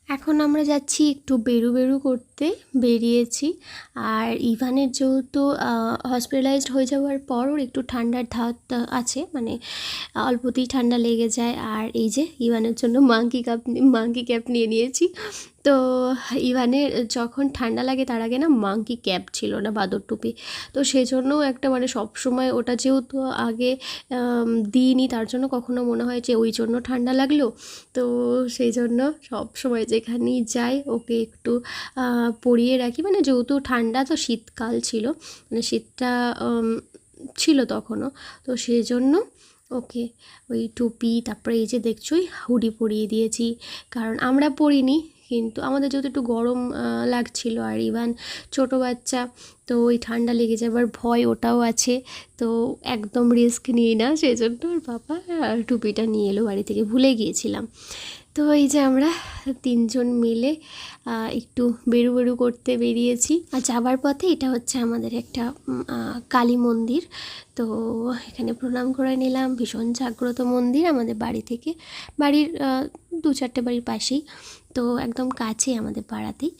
এখন আমরা যাচ্ছি একটু বেরু করতে বেরিয়েছি। আর ইভানের যেহেতু হসপিটালাইজড হয়ে যাওয়ার পর ওর একটু ঠান্ডার ধাত আছে, মানে অল্পতেই ঠান্ডা লেগে যায়। আর এই যে ইভানের জন্য মাঙ্কি ক্যাপ নিয়ে নিয়েছি। তো ইভানের যখন ঠান্ডা লাগে তার আগে না মাঙ্কি ক্যাপ ছিল না, বাদর টুপি। তো সেজন্য একটা মানে সবসময় ওটা যেহেতু আগে দিইনি, তার জন্য কখনো মনে হয় যে ওই জন্য ঠান্ডা লাগলো। তো সেই জন্য সবসময় যেখানেই যাই ওকে একটু পরিয়ে রাখি, মানে যেহেতু ঠান্ডা তো শীতকাল ছিল, মানে শীতটা ছিল তখনও, তো সেই জন্য ওকে ওই টুপি, তারপরে এই যে দেখছোই হুডি পরিয়ে দিয়েছি। কারণ আমরা পরিনি, কিন্তু আমাদের যেহেতু একটু গরম লাগছিল, আর ইভান ছোটো বাচ্চা, তো ওই ঠান্ডা লেগে যাবার ভয় ওটাও আছে। তো একদম রিস্ক নিই না, সেই জন্য ওর বাবা টুপিটা নিয়ে এলো বাড়ি থেকে, ভুলে গিয়েছিলাম। তো এই যে আমরা তিনজন মিলে একটু বেরু করতে বেরিয়েছি। আর যাবার পথে এটা হচ্ছে আমাদের একটা কালী মন্দির। তো এখানে প্রণাম করে নিলাম। ভীষণ জাগ্রত মন্দির আমাদের বাড়ি থেকে, বাড়ির 2-4টে বাড়ির পাশেই, তো একদম কাছে আমাদের পাড়াতেই।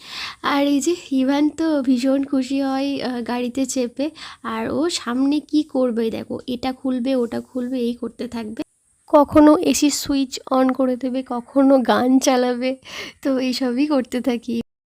আর এই যে ইভান তো ভীষণ খুশি হয় গাড়িতে চেপে। আর ও সামনে কি করবে দেখো, এটা খুলবে ওটা খুলবে এই করতে থাকবে, কখনো এসির সুইচ অন করে দেবে, কখনো গান চালাবে, তো এইসবই করতে থাকি।